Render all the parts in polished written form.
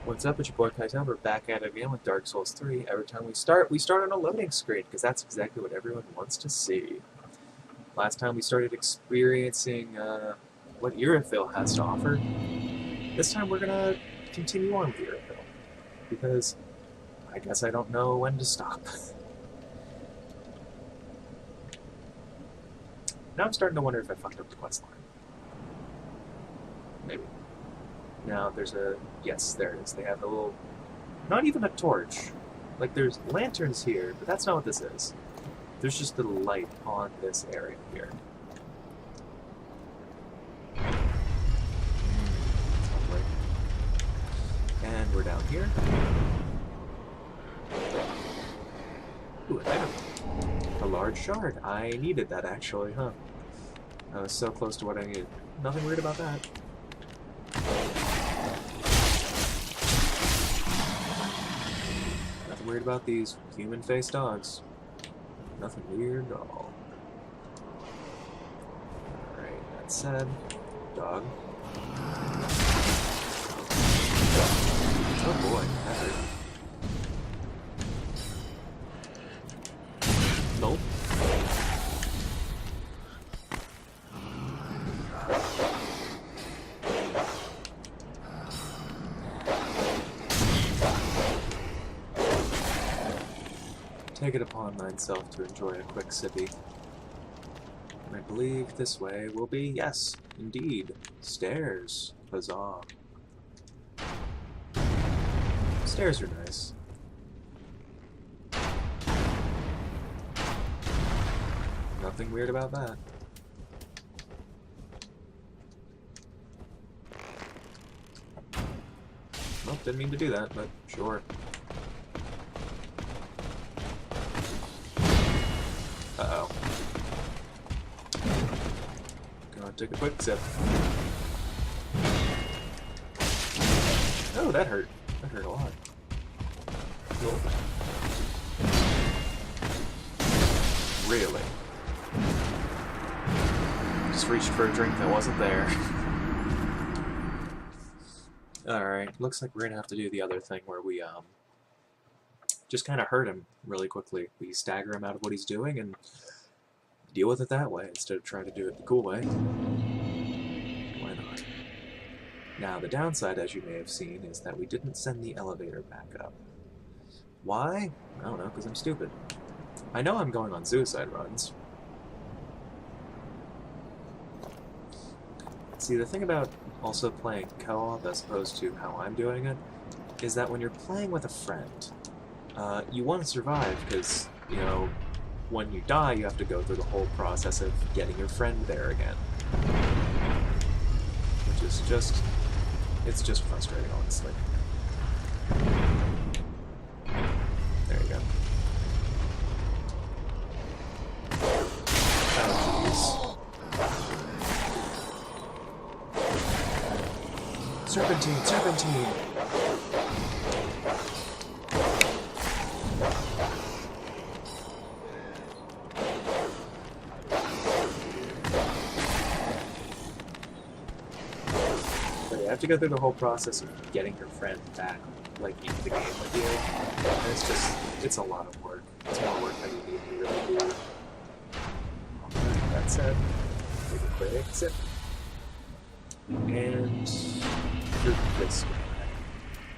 What's up, it's your boy Kaitan. We're back at it again with Dark Souls 3. Every time we start on a loading screen, because that's exactly what everyone wants to see. Last time we started experiencing what Irothil has to offer. This time we're gonna continue on with Irothil, because I guess I don't know when to stop. Now I'm starting to wonder if I fucked up the quest line. Maybe. Now there's a... yes, there it is. They have a little... not even a torch. Like, there's lanterns here, but that's not what this is. There's just a light on this area here. And we're down here. Ooh, an item. A large shard. I needed that, actually, huh? I was so close to what I needed. Nothing weird about that. Nothing weird about these human-faced dogs. Nothing weird at all. Alright, that said, dog. Oh boy, that hurt. Nope. Take it upon thyself to enjoy a quick sippy. And I believe this way will be, yes, indeed, stairs. Huzzah. Stairs are nice. Nothing weird about that. Well, didn't mean to do that, but sure. Uh-oh. Gonna take a quick sip. Oh, that hurt. That hurt a lot. Cool. Really? Just reached for a drink that wasn't there. Alright, looks like we're gonna have to do the other thing where we, just kind of hurt him really quickly. We stagger him out of what he's doing and deal with it that way instead of trying to do it the cool way. Why not? Now, the downside, as you may have seen, is that we didn't send the elevator back up. Why? I don't know, because I'm stupid. I know I'm going on suicide runs. See, the thing about also playing co-op as opposed to how I'm doing it is that when you're playing with a friend, you want to survive because, you know, when you die, you have to go through the whole process of getting your friend there again. Which is just... it's just frustrating, honestly. There you go. Oh, jeez. Serpentine! Serpentine! You have to go through the whole process of getting your friend back, like, into the game with you. And it's just, it's a lot of work. It's more work than you need to really do. That said, take a quick sip. And through this way.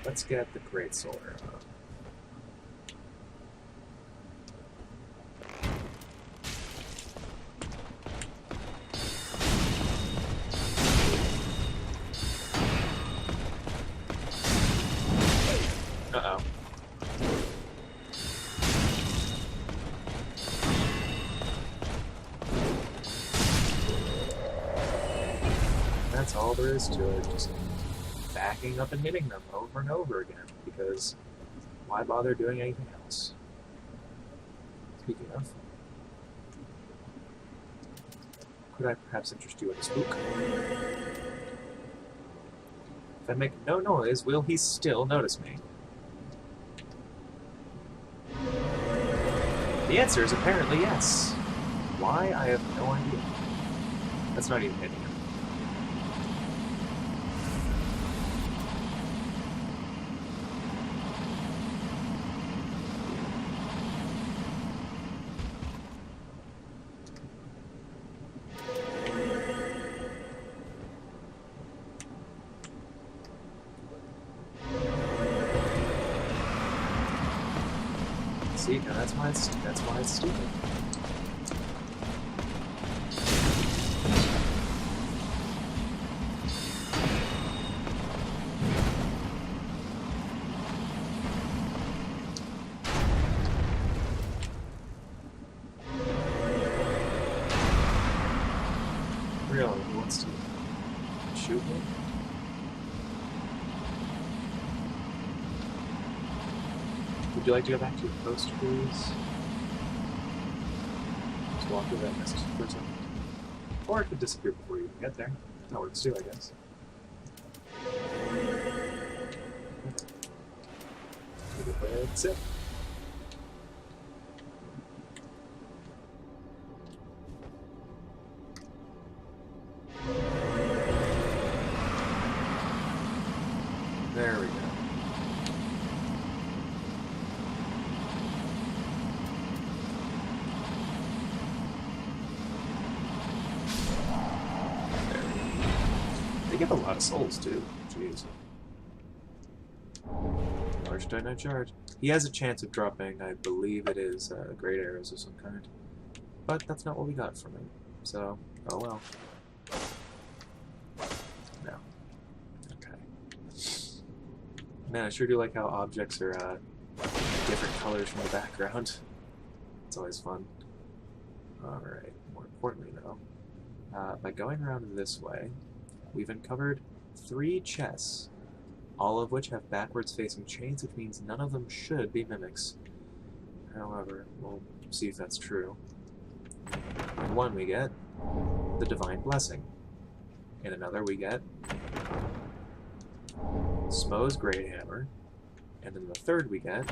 Let's get the Great Sword. Uh-oh. That's all there is to it, just backing up and hitting them over and over again, because why bother doing anything else? Speaking of, could I perhaps interest you in a spook? If I make no noise, will he still notice me? The answer is apparently yes. Why? I have no idea. That's not even hitting him. See, now that's why it's stupid. Really, he wants to shoot me? Would you like to go back to your post, please? Just walk through that mist for a second. Or it could disappear before you get there. That works too, I guess. That's it. There we go. They give a lot of souls too. Jeez. Large Titanite charge. He has a chance of dropping, I believe it is great arrows of some kind. But that's not what we got from him. So, oh well. No. Okay. Man, I sure do like how objects are different colors from the background. It's always fun. Alright, more importantly though, by going around this way, we've uncovered 3 chests, all of which have backwards facing chains, which means none of them should be mimics. However, we'll see if that's true. In one we get the Divine Blessing. In another we get Smo's Great Hammer. And in the third we get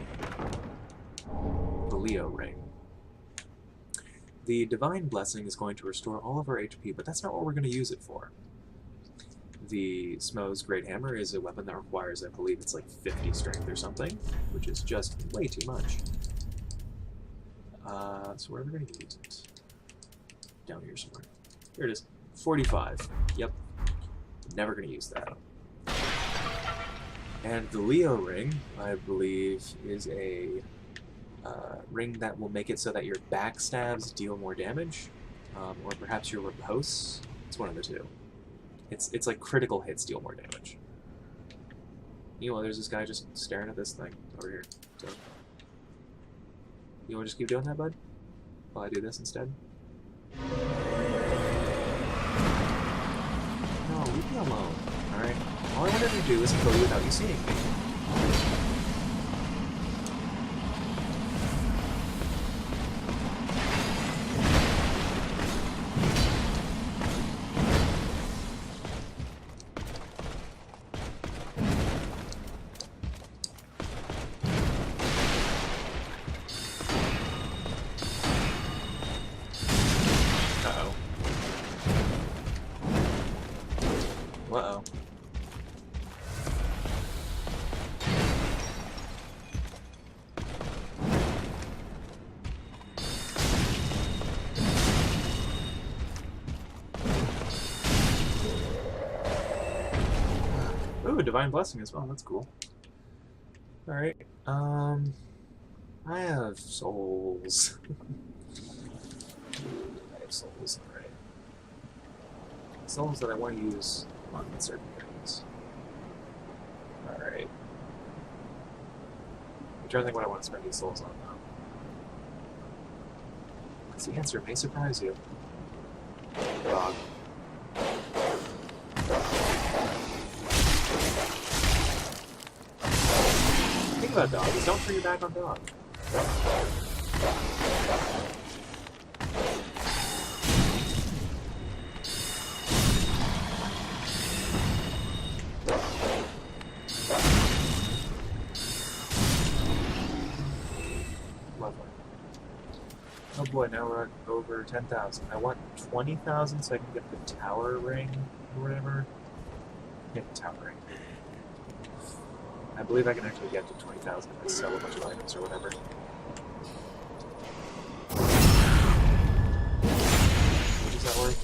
the Leo Ring. The Divine Blessing is going to restore all of our HP, but that's not what we're going to use it for. The Smo's Great Hammer is a weapon that requires, I believe it's like 50 strength or something, which is just way too much. So where are we going to use it? Down here somewhere. Here it is. 45. Yep. Never going to use that. And the Leo Ring, I believe, is a ring that will make it so that your backstabs deal more damage, or perhaps your riposte. It's one of the two. It's like critical hits deal more damage. You know, there's this guy just staring at this thing over here. So, you want to just keep doing that, bud? While I do this instead? No, leave me alone. Alright? All I wanted to do is kill you without you seeing me. Uh-oh. Ooh, Divine Blessing as well. That's cool. Alright. I have souls. I have souls, alright. Souls that I want to use on certain things. Alright. I'm trying to think what I want to spend these souls on now. Because the answer may surprise you. Dog. Think about dogs. Don't turn your back on dog. Lovely. Oh boy, now we're at over 10,000. I want 20,000 so I can get the tower ring or whatever. Get the tower ring. I believe I can actually get to 20,000 and sell a bunch of items or whatever. What is that worth?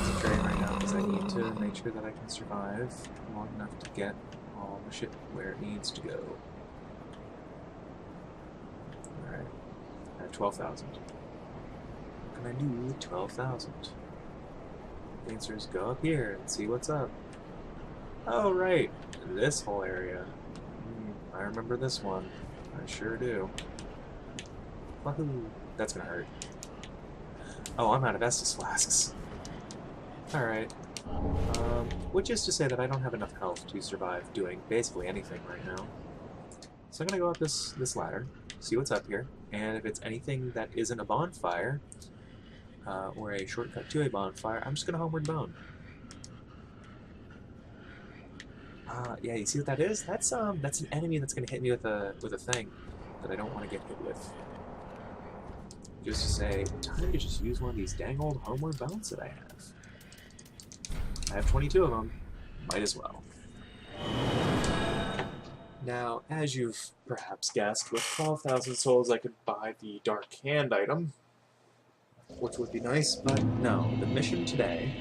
concentrating right now because I need to make sure that I can survive long enough to get all the shit where it needs to go. Alright. I have 12,000. What can I do with 12,000? The answer is go up here and see what's up. Oh, right. This whole area. I remember this one. I sure do. Wahoo! That's gonna hurt. Oh, I'm out of Estus flasks. Alright. Which is to say that I don't have enough health to survive doing basically anything right now. So I'm gonna go up this ladder, see what's up here, and if it's anything that isn't a bonfire, or a shortcut to a bonfire, I'm just gonna homeward bone. Yeah, you see what that is? That's an enemy that's gonna hit me with a thing that I don't want to get hit with. Just to say, time to just use one of these dang old homeward bones that I have. I have 22 of them. Might as well. Now, as you've perhaps guessed, with 12,000 souls I could buy the Dark Hand item, which would be nice, but no. The mission today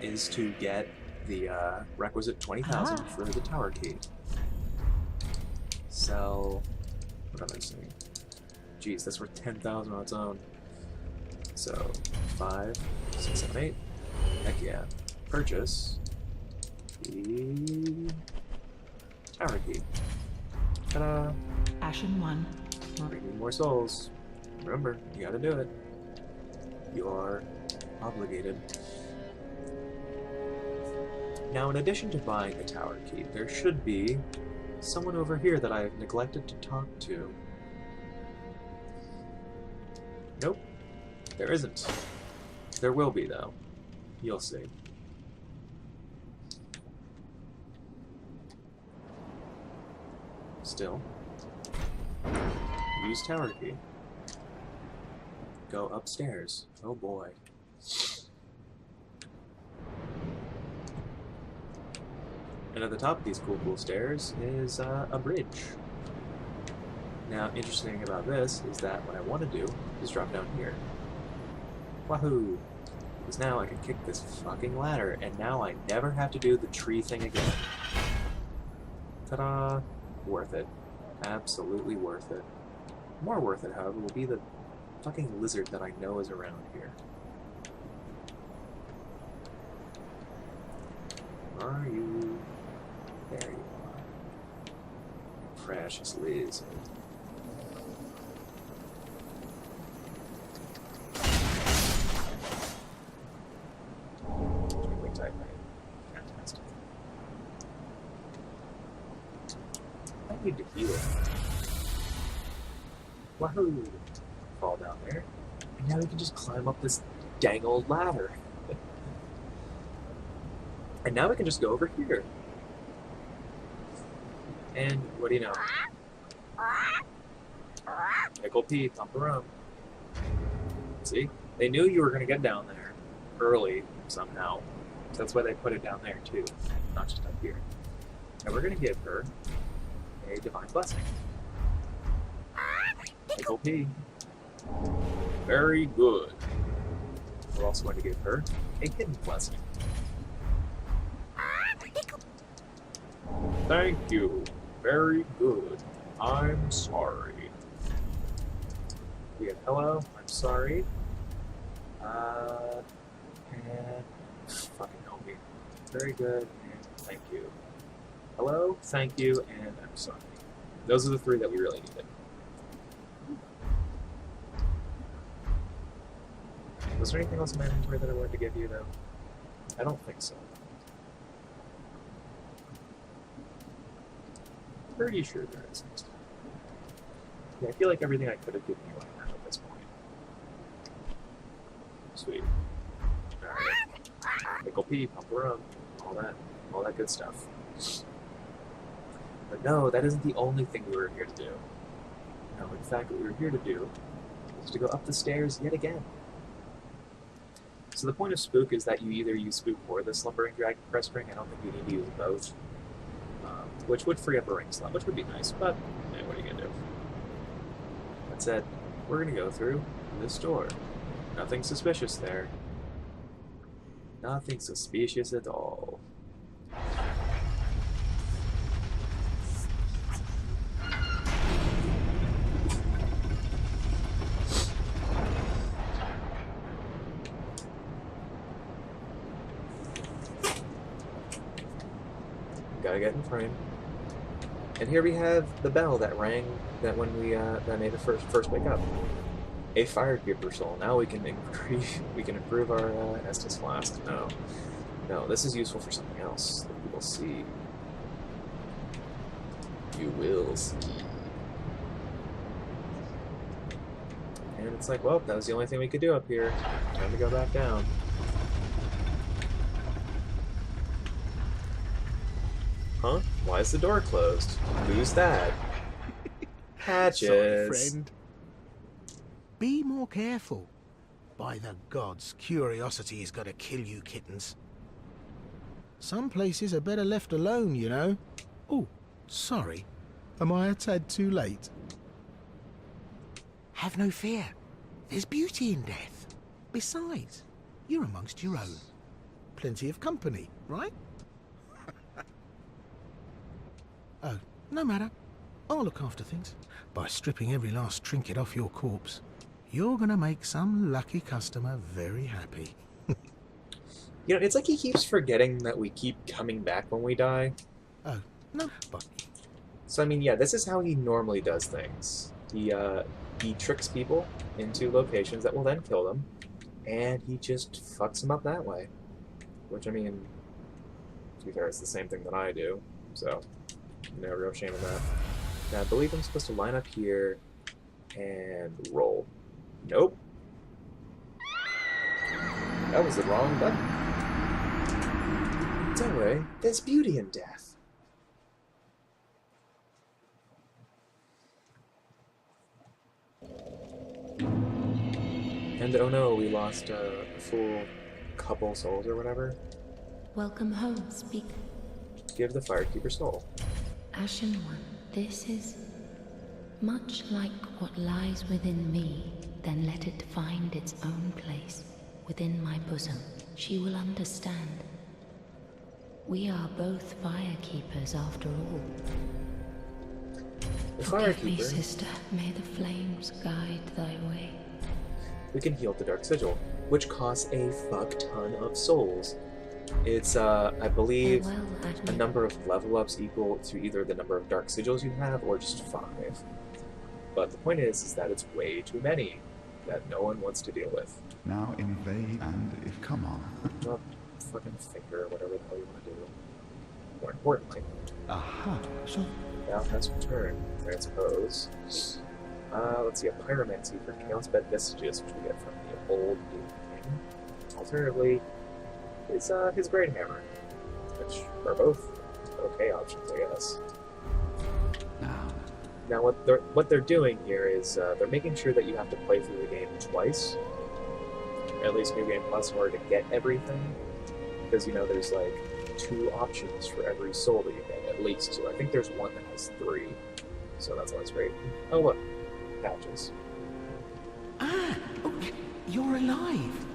is to get the requisite 20,000 for the tower key. Sell... what am I saying? Jeez, that's worth 10,000 on its own. So, 5, 6, 7, 8. Heck yeah. Purchase the tower key. Ta-da! Ashen 1. We need more souls. Remember, you gotta do it. You are obligated. Now, in addition to buying the tower key, there should be someone over here that I've neglected to talk to. Nope, there isn't. There will be, though. You'll see. Still. Use tower key. Go upstairs. Oh boy. And at the top of these cool stairs is a bridge. Now, interesting about this is that what I want to do is drop down here. Wahoo! Because now I can kick this fucking ladder, and now I never have to do the tree thing again. Ta-da! Worth it. Absolutely worth it. More worth it, however, will be the fucking lizard that I know is around here. Where are you? There you are. Precious lizard. Type, right? Fantastic. I need to heal. Wahoo! Fall down there. And now we can just climb up this dang old ladder. And now we can just go over here. And what do you know? Pickle Pete, thump around. See? They knew you were going to get down there early somehow. So that's why they put it down there too, not just up here. And we're going to give her a divine blessing. Pickle P. Very good. We're also going to give her a hidden blessing. Thank you. Very good. I'm sorry. We have hello. I'm sorry. And fucking help me. Very good, and thank you. Hello, thank you, and I'm sorry. Those are the three that we really needed. Was there anything else in my inventory that I wanted to give you, though? I don't think so. Pretty sure there isn't. Yeah, I feel like everything I could have given you I have at this point. Sweet. Alright. Pickle P, pump around, all that good stuff. But no, that isn't the only thing we were here to do. No, in fact, what we were here to do is to go up the stairs yet again. So the point of Spook is that you either use Spook or the Slumbering Dragon Press Ring. I don't think you need to use both. Which would free up a ring slot, which would be nice, but hey, what are you going to do? That said, we're going to go through this door. Nothing suspicious there. Nothing suspicious at all. Gotta get in frame. And here we have the bell that rang that when we that made the first wake up. A firekeeper soul. Now we can improve our Estus flask. No, this is useful for something else that you will see. You will see. And it's like, well, that was the only thing we could do up here. Time to go back down. Huh? Why is the door closed? Who's that? Hatches. Sorry, friend. Be more careful. By the gods, curiosity is gonna kill you kittens. Some places are better left alone, you know. Oh, sorry. Am I a tad too late? Have no fear. There's beauty in death. Besides, you're amongst your own. Plenty of company, right? Oh, no matter. I'll look after things. By stripping every last trinket off your corpse, you're gonna make some lucky customer very happy. You know, it's like he keeps forgetting that we keep coming back when we die. Oh, no, but... So, I mean, yeah, this is how he normally does things. He tricks people into locations that will then kill them, and he just fucks them up that way. Which, I mean, to be fair, it's the same thing that I do, so no real shame in that. Now, I believe I'm supposed to line up here and roll. Nope. That was the wrong button. Don't worry, there's beauty in death. And oh no, we lost a full couple souls or whatever. Welcome home, speak. Give the firekeeper soul. Ashen One, this is much like what lies within me, then let it find its own place within my bosom. She will understand. We are both firekeepers after all. The Forgive me, firekeeper. sister. May the flames guide thy way. We can heal the Dark Sigil, which costs a fuck ton of souls. It's, I believe, a number of level ups equal to either the number of Dark Sigils you have or just 5. But the point is that it's way too many that no one wants to deal with. Now invade and if come on. Well, fucking finger or whatever the hell you want to do. More importantly, Aha. So Val has returned, I suppose. Let's see, a pyromancy for Chaos Bed Vestiges, which we get from the old King. Alternatively, his Great Hammer, which are both okay options, I guess. Now, what they're doing here is they're making sure that you have to play through the game twice, at least New Game Plus, in order to get everything. Because, you know, there's like 2 options for every soul that you get, at least. So I think there's one that has 3. So that's why it's great. Oh, look. Patches. Ah, okay. You're alive.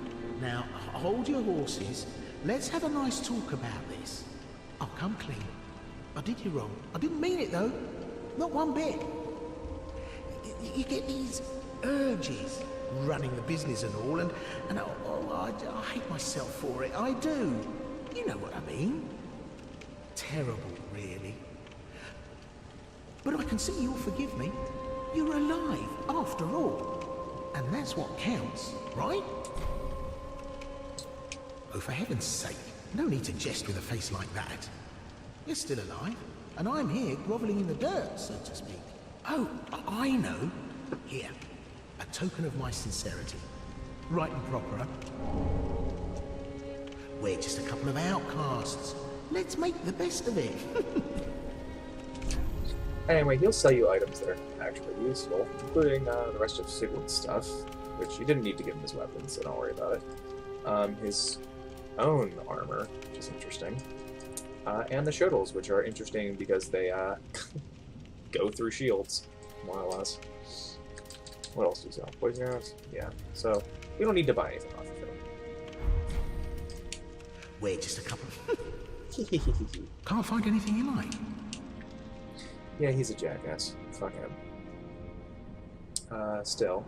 Now, hold your horses. Let's have a nice talk about this. I'll come clean. I did you wrong. I didn't mean it, though. Not one bit. You get these urges, running the business and all, and I hate myself for it. I do. You know what I mean. Terrible, really. But I can see you'll forgive me. You're alive, after all. And that's what counts, right? Oh, for heaven's sake, no need to jest with a face like that. You're still alive, and I'm here grovelling in the dirt, so to speak. Oh, I know. Here, a token of my sincerity. Right and proper, huh? We're just a couple of outcasts. Let's make the best of it. Anyway, he'll sell you items that are actually useful, including the rest of Sigurd's stuff, which you didn't need to give him his weapons, so don't worry about it. His own armor, which is interesting, and the shuttles, which are interesting because they go through shields, more or less. What else do you sell? Poison arrows? Yeah. So we don't need to buy anything off of him. We're just a couple. Can't find anything you like. Yeah, he's a jackass. Fuck him. Still.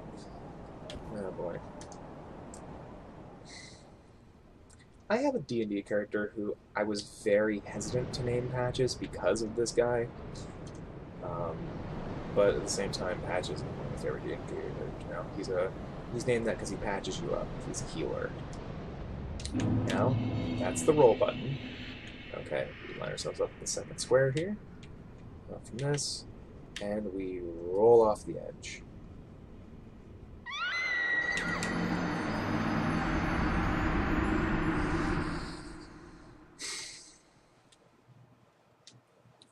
Oh boy. I have a D&D character who I was very hesitant to name Patches because of this guy. But at the same time, Patches is one of my favorite D&D characters. You know, he's named that because he patches you up. He's a healer. Now, that's the roll button. Okay, we line ourselves up in the second square here. Up from this, and we roll off the edge.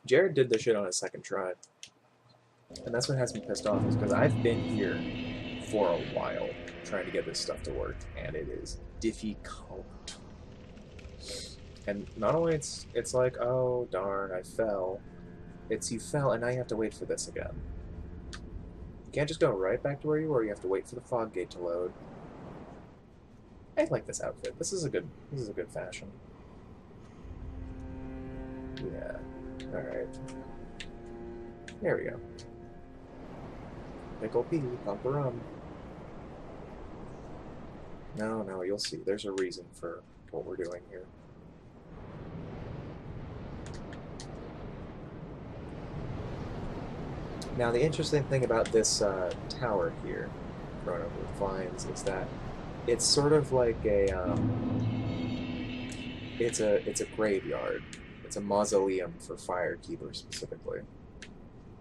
Jared did this shit on his second try. And that's what has me pissed off, is because I've been here for a while trying to get this stuff to work, and it is difficult. And not only it's like, oh darn, I fell. It's you fell, and now you have to wait for this again. You can't just go right back to where you were, you have to wait for the fog gate to load. I like this outfit. This is a good fashion. Yeah. Alright. There we go. Pickle pea, pump rum. No, you'll see. There's a reason for what we're doing here. Now, the interesting thing about this tower here, thrown over with vines, is that it's sort of like a it's a graveyard. It's a mausoleum for firekeepers specifically.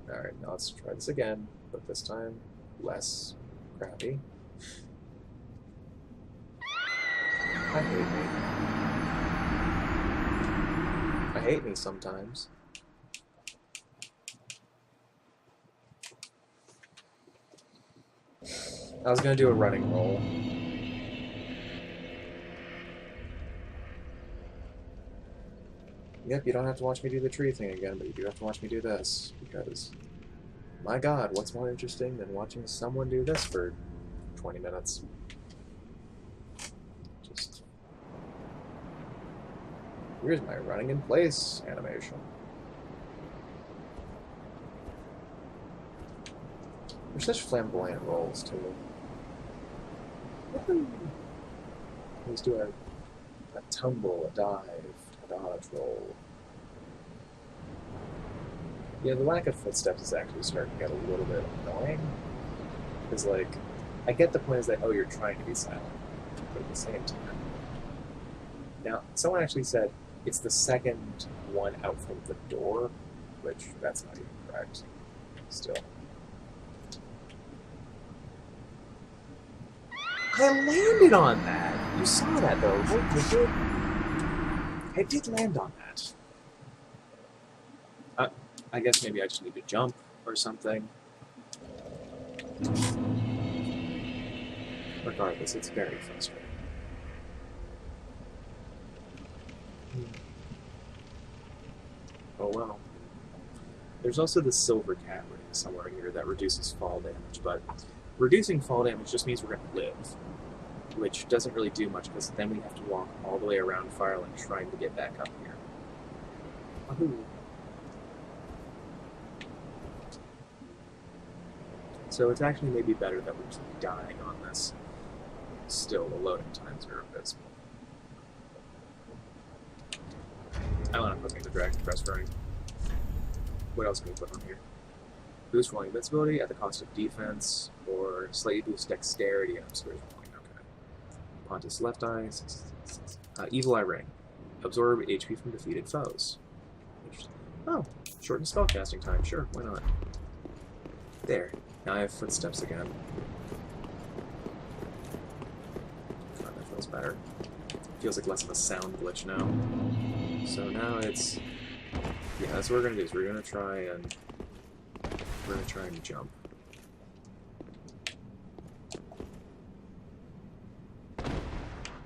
All right, now let's try this again, but this time less crappy. I hate me. I hate me sometimes. I was gonna do a running roll. Yep, you don't have to watch me do the tree thing again, but you do have to watch me do this, because, my god, what's more interesting than watching someone do this for 20 minutes? Just... Here's my running in place animation. They're such flamboyant rolls, too. Let's do a tumble, a dive, a dodge roll. Yeah, the lack of footsteps is actually starting to get a little bit annoying. Because, like, I get the point is that, oh, you're trying to be silent, but at the same time. Now, someone actually said it's the second one out from the door, which that's not even correct. Still. I landed on that! You saw that, though, right? I did land on that. I guess maybe I just need to jump or something. Regardless, it's very frustrating. Oh well. There's also the silver cat ring somewhere here that reduces fall damage, but reducing fall damage just means we're going to live, which doesn't really do much because then we have to walk all the way around Fireland trying to get back up here. Wahoo! So it's actually maybe better that we keep dying on this. Still, the loading times are abysmal. I want to put the Dragon Press running. What else can we put on here? Boost rolling invincibility at the cost of defense, or slightly boost dexterity and obscure rolling. Okay. Pontus Left Eye. Evil Eye Ring. Absorb HP from defeated foes. Oh, shorten spellcasting time. Sure, why not? There. Now I have footsteps again. God, that feels better. Feels like less of a sound glitch now. So now it's... Yeah, that's what we're gonna do, is we're gonna try and jump.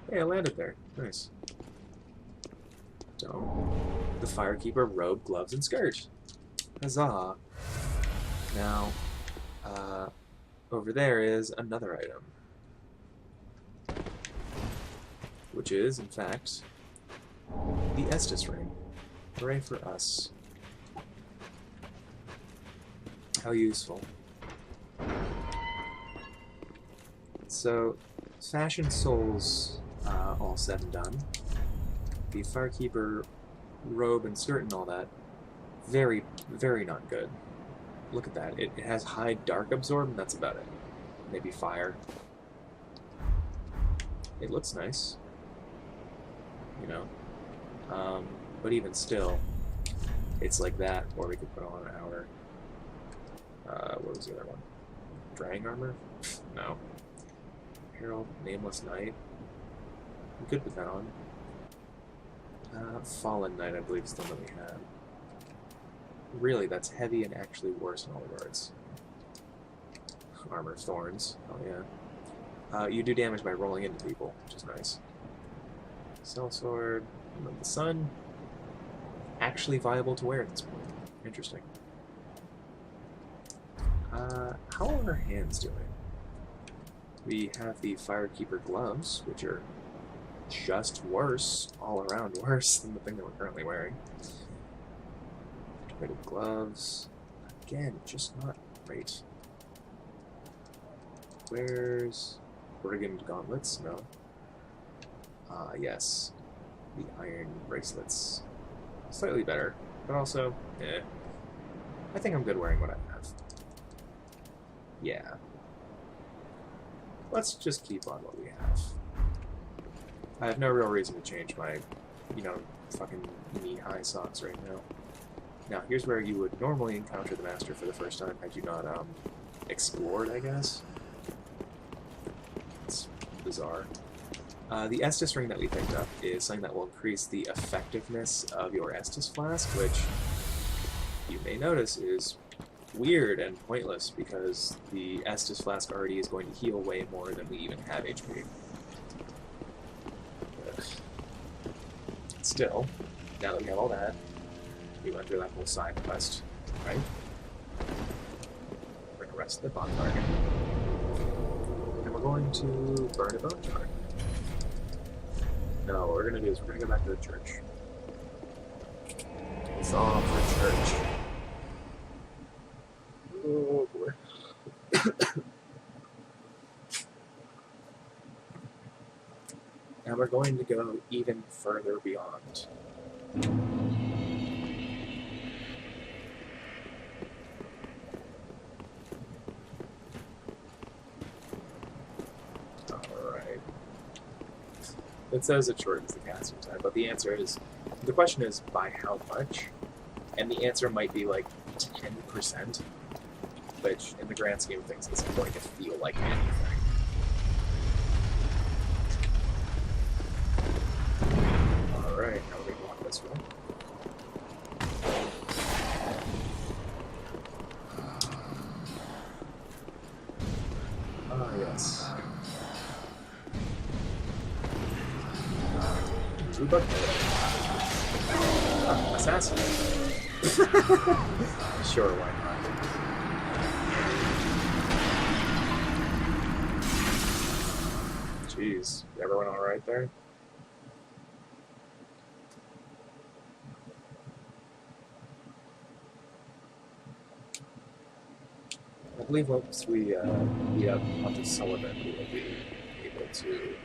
Hey, I landed there. Nice. So, the Firekeeper robe, gloves, and skirt. Huzzah! Now, over there is another item. Which is, in fact, The Estus ring. Hooray for us. How useful. So, Fashion Souls all said and done. The Firekeeper robe and skirt and all that, very, very not good. Look at that. It has high dark absorb, and that's about it. Maybe fire. It looks nice. You know. But even still, it's like that, or we could put on our... what was the other one? Drying armor? No. Herald, Nameless Knight. We could put that on. Fallen Knight, I believe, is the one that we had. Really, that's heavy and actually worse in all regards. Armor of Thorns. Oh yeah. You do damage by rolling into people, which is nice. Sellsword. The Sun. Actually viable to wear at this point. Interesting. How are our hands doing? We have the Firekeeper gloves, which are just worse, all around worse than the thing that we're currently wearing. Integrated gloves. Again, just not great. Where's Brigand gauntlets? No. Yes. The iron bracelets. Slightly better, but also, eh. I think I'm good wearing what I have. Yeah. Let's just keep on what we have. I have no real reason to change my, you know, fucking knee-high socks right now. Now, here's where you would normally encounter the Master for the first time had you not, explored, I guess. It's bizarre. The Estus ring that we picked up is something that will increase the effectiveness of your Estus flask, which you may notice is weird and pointless because the Estus flask already is going to heal way more than we even have HP. Ugh. Still, now that we have all that, we went through that whole side quest, right? We're gonna rest the bonfire again. And we're going to burn a bone jar. No, what we're gonna do is we're gonna go back to the church. It's all for church. Oh boy. And we're going to go even further beyond. Alright. It says it shortens the casting time, but the answer is, the question is, by how much? And the answer might be like 10%, which, in the grand scheme of things, isn't going to feel like anything. Alright, now we're going to walk this way. Ah, yes. Two-buck ah, assassin. Sure, why not? Jeez, everyone alright there? I believe once we meet up onto Sullivan, we will be able to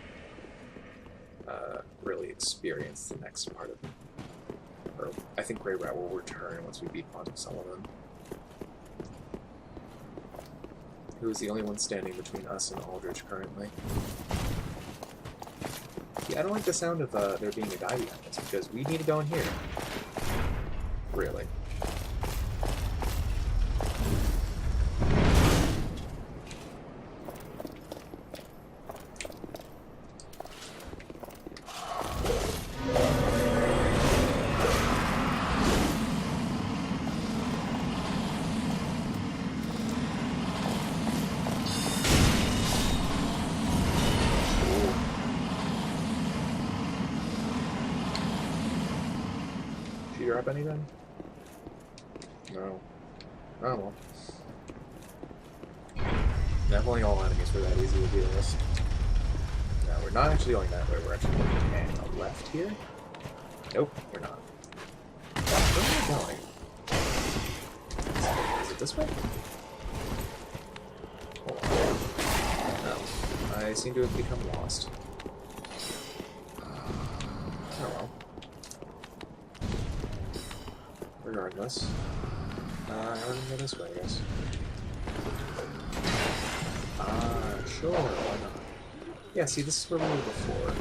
really experience the next part of it. Or I think Grey Rat will return once we beat Pontiff Sullivan. Who is the only one standing between us and Aldrich currently. Yeah, I don't like the sound of there being a guy behind us, because we need to go in here. Really. Drop anything? No. Oh well. Definitely all enemies were that easy to deal with. Now we're not actually going that way, we're actually going to the left here. Nope, we're not. Where am I going? Is it this way? Hold on. No. I seem to have become lost. Oh well. Regardless. I want to go this way, I guess. Sure, why not? Yeah, see, this is where we were before.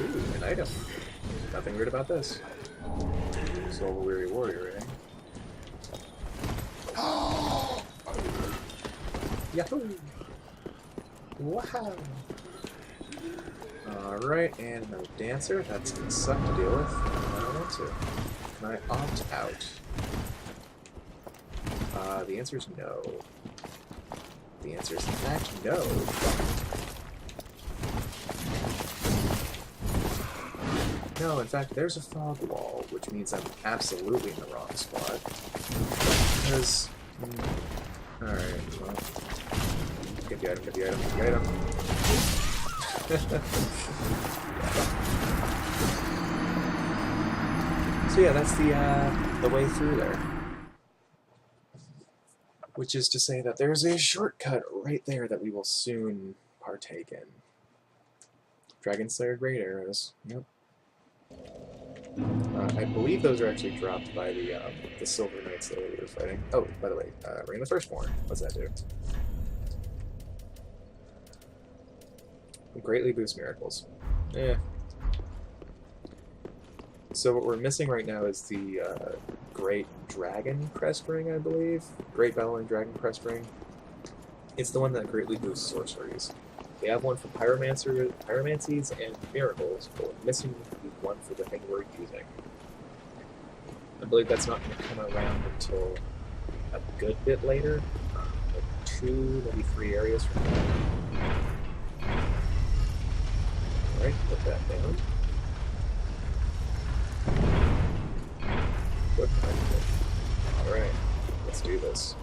Ooh, an item. Nothing weird about this. Soul of a Weary Warrior, eh? Yahoo! Wow! Alright, and no dancer. That's gonna suck to deal with. I don't want to. Can I opt out? The answer is no. The answer is in fact no. No, in fact, there's a fog wall, which means I'm absolutely in the wrong spot. Because... Alright, well... Get the item, get the item, get the item. So yeah, that's the way through there. Which is to say that there's a shortcut right there that we will soon partake in. Dragon Slayer Great Arrows. Yep. I believe those are actually dropped by the Silver Knights that we were fighting. Oh, by the way, Ring of the Firstborn. What's that do? Greatly boost miracles. Eh. So what we're missing right now is the Great Dragon Crest Ring, I believe. Great Battling Dragon Crest Ring. It's the one that greatly boosts sorceries. We have one for pyromancies and miracles, but we're missing the one for the thing we're using. I believe that's not going to come around until a good bit later, like 2, maybe 3 areas from now. Alright, put that down. Good. Alright, let's do this.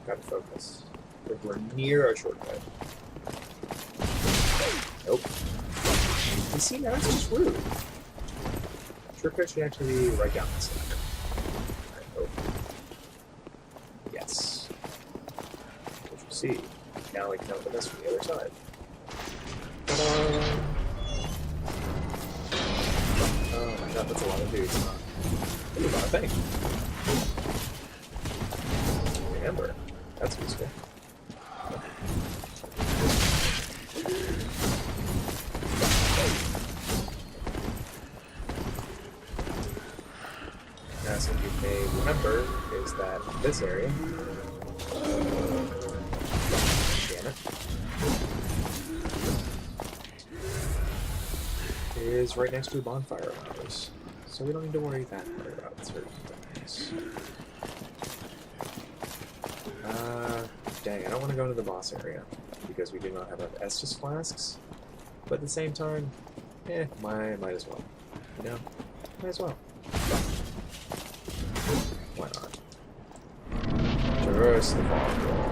Gotta focus. We're near our shortcut. Nope. You see, now it's just rude. Shortcut should actually be right down this way. Alright, oh. Yes. What you see. Now we can open this from the other side. Ta-da! Oh my god, that's a lot of dudes, huh? Ooh, a lot of things. Remember, that's useful. As you may remember, is that this area, damn it, is right next to a bonfire of ours, so we don't need to worry that hard about certain things. Dang, I don't want to go into the boss area, because we do not have enough Estus flasks, but at the same time, might as well. You know? Might as well. Why not? Traverse the fog wall.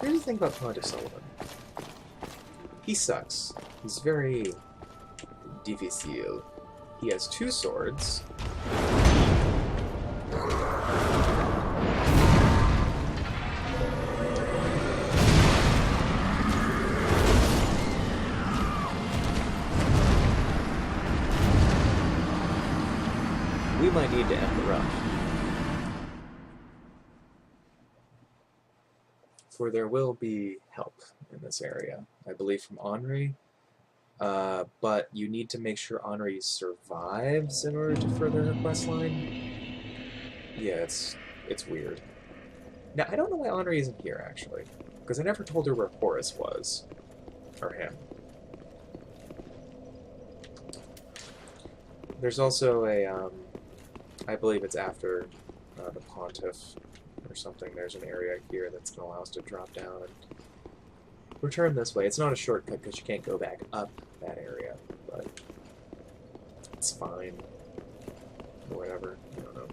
Here's the thing about Pontiff Sullivan. He sucks. He's very difficile. He has 2 swords. We might need to end the run. For there will be help in this area, I believe from Henri, but you need to make sure Henri survives in order to further her quest line. Yeah, it's weird. Now, I don't know why Henri isn't here, actually, because I never told her where Horace was. Or him. There's also a, I believe it's after the Pontiff or something, there's an area here that's going to allow us to drop down and return this way. It's not a shortcut because you can't go back up that area, but it's fine. Or whatever. I don't know.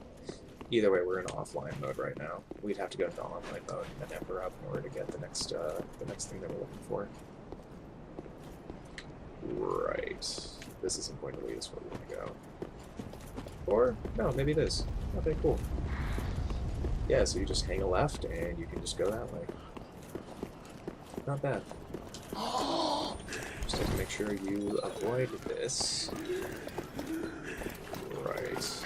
Either way, we're in offline mode right now. We'd have to go into online mode and then Ember up in order to get the next thing that we're looking for. Right. This isn't going to lead us where we want to go. Or, no, maybe it is. Okay, cool. Yeah, so you just hang a left and you can just go that way. Not bad. Just have to make sure you avoid this. Right.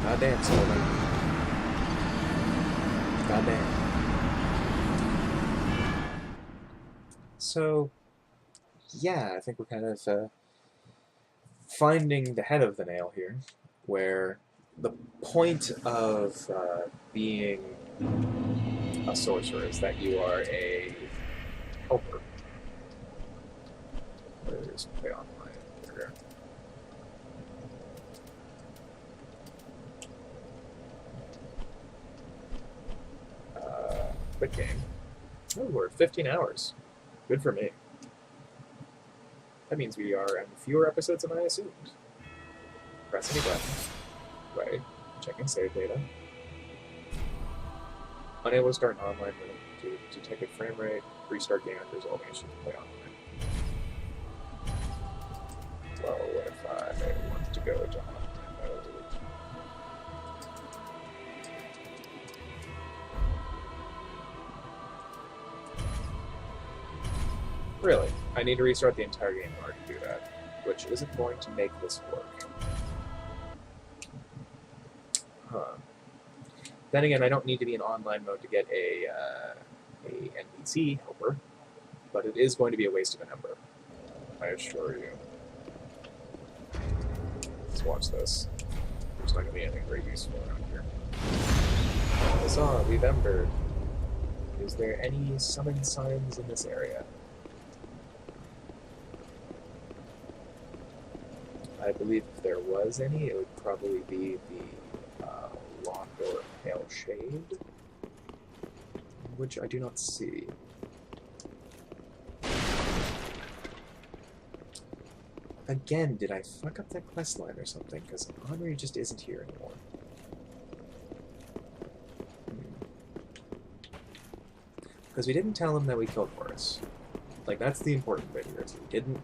Goddamn, Silver. Goddamn. So, yeah, I think we're kind of finding the head of the nail here, where the point of being a sorcerer is that you are a helper. There's play online. There. Quick game. Oh, we're at 15 hours. Good for me. That means we are in fewer episodes than I assumed. Press any button. Right. Checking save data. Unable to start an online mode to detect a frame rate. Restart game after resolving issue to play online. Well, what if I want to go to online mode? Really, I need to restart the entire game in order to do that, which isn't going to make this work. Huh. Then again, I don't need to be in online mode to get a NPC helper, but it is going to be a waste of an ember. I assure you. Let's watch this. There's not going to be anything very useful around here. Huzzah, we've embered. Is there any summon signs in this area? I believe if there was any, it would probably be the Lock or Pale Shade, which I do not see. Again, did I fuck up that quest line or something? Because Henri just isn't here anymore. Because we didn't tell him that we killed Horace. Like, that's the important bit here. So we didn't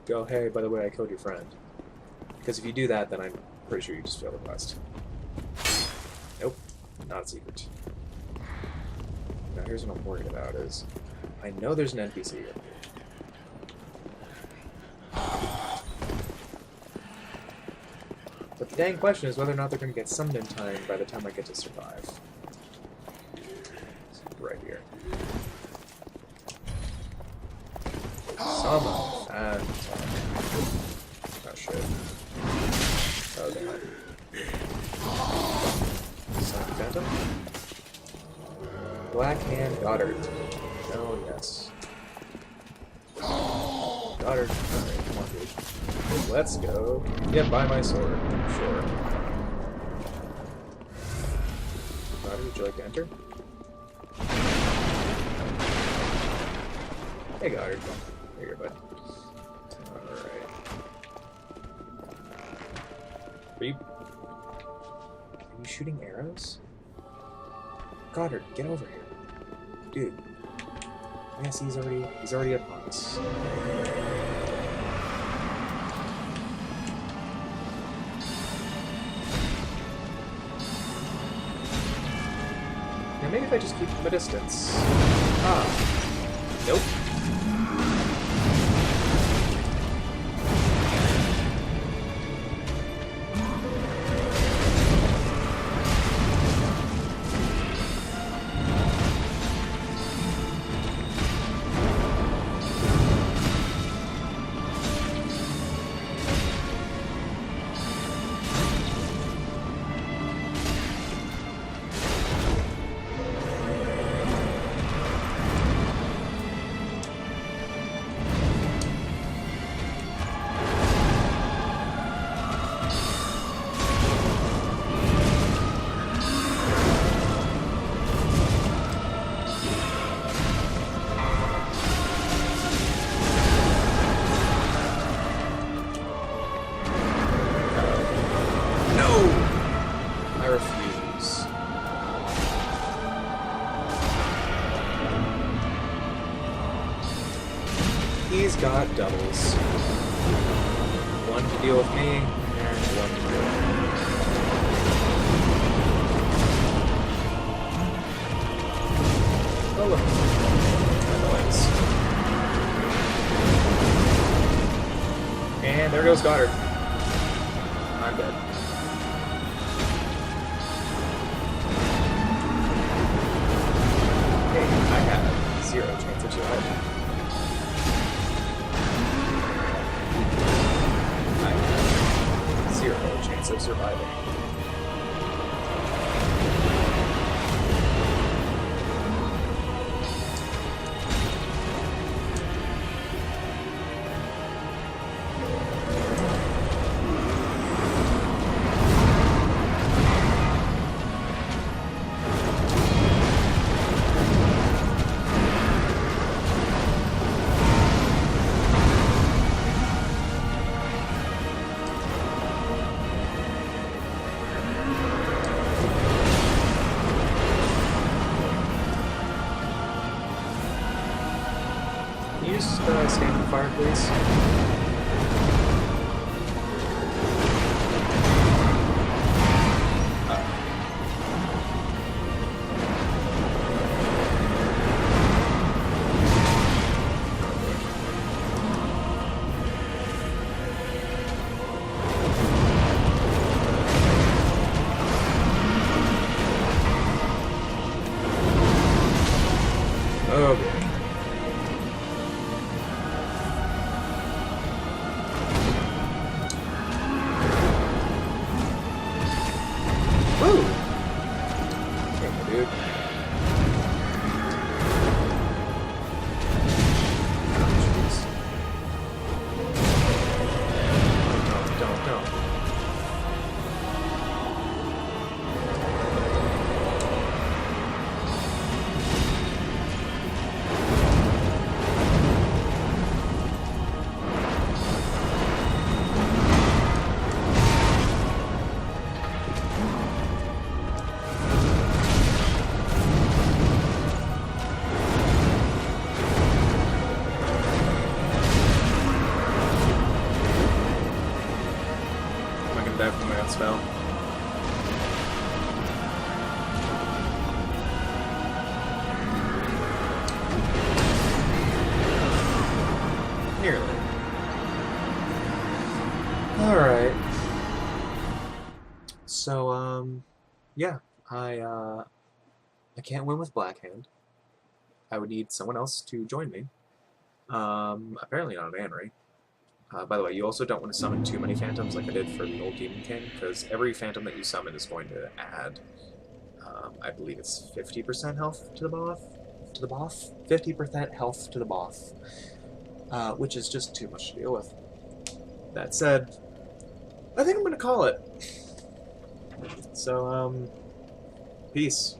go, hey, by the way, I killed your friend. Because if you do that, then I'm pretty sure you just failed the quest. Nope, not a secret. Now here's what I'm worried about is, I know there's an NPC here. But the dang question is whether or not they're going to get summoned in time by the time I get to survive. Right here. Summon and oh shit. Oh damn. Sonic Phantom? Black Hand Goddard. Oh yes. Goddard. Alright, come on dude. Let's go. Yeah, buy my sword. Sure. Goddard, would you like to enter? Hey Goddard. Here you go, bud. Alright. Are you shooting arrows? Goddard, get over here. Dude. Yes, he's already upon us. Now maybe if I just keep from a distance. Ah. Nope. got doubles. One to deal with me, and one to deal with me. Oh, look. That noise. And there goes Goddard. I'm dead. Hey, I have 0 chance of surviving. I have 0 chance of surviving. Can you just stand in the fire, please? Oh boy. Woo! Hey, dude. Jeez. Don't. Am I gonna die from my own spell? Nearly. Alright. So, yeah. I can't win with Blackhand. I would need someone else to join me. Apparently not an Anri. By the way, you also don't want to summon too many phantoms like I did for the old Demon King, because every phantom that you summon is going to add, I believe it's 50% health to the boss? 50% health to the boss, which is just too much to deal with. That said, I think I'm going to call it. So, peace.